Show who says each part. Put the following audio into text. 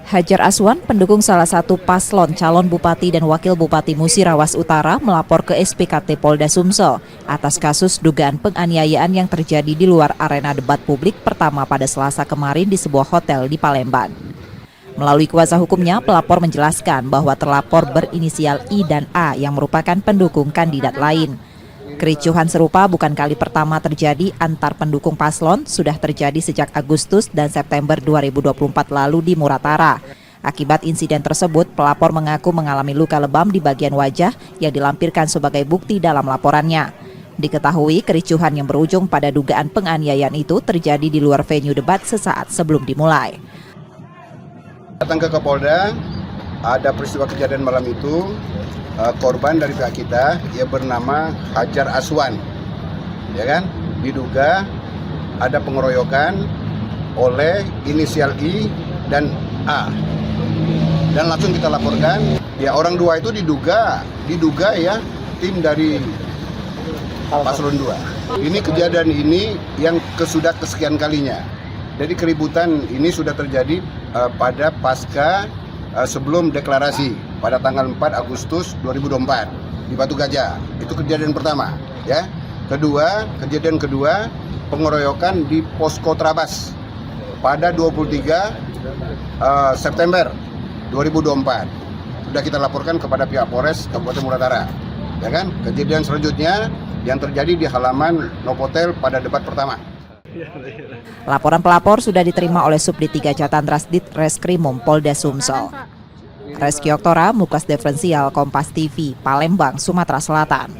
Speaker 1: Hajar Aswan, pendukung salah satu paslon calon bupati dan wakil bupati Musirawas Utara, melapor ke SPKT Polda Sumsel atas kasus dugaan penganiayaan yang terjadi di luar arena debat publik pertama pada Selasa kemarin di sebuah hotel di Palembang. Melalui kuasa hukumnya, pelapor menjelaskan bahwa terlapor berinisial I dan A yang merupakan pendukung kandidat lain. Kericuhan serupa bukan kali pertama terjadi antar pendukung paslon, sudah terjadi sejak Agustus dan September 2024 lalu di Muratara. Akibat insiden tersebut, pelapor mengaku mengalami luka lebam di bagian wajah yang dilampirkan sebagai bukti dalam laporannya. Diketahui kericuhan yang berujung pada dugaan penganiayaan itu terjadi di luar venue debat sesaat sebelum dimulai.
Speaker 2: Datang ke Kapolda, ada peristiwa kejadian malam itu. Korban dari pihak kita, ia bernama Hajar Aswan, ya kan? Diduga ada pengeroyokan oleh inisial I dan A, dan langsung kita laporkan. Ya, orang dua itu diduga ya tim dari paslon 2. Ini kejadian ini yang sudah kesekian kalinya. Jadi keributan ini sudah terjadi pada pasca sebelum deklarasi pada tanggal 4 Agustus 2024 di Batu Gajah. Itu kejadian pertama, ya. Kejadian kedua, pengeroyokan di Posko Trabas pada 23 September 2024. Sudah kita laporkan kepada pihak Polres Kabupaten Muratara. Ya kan? Kejadian selanjutnya yang terjadi di halaman Novotel pada debat pertama.
Speaker 1: Laporan pelapor sudah diterima oleh Subdit 3 Jatantras Ditreskrimum Polda Sumsel. Reski Oktora, Mukas Diferensial, Kompas TV, Palembang, Sumatera Selatan.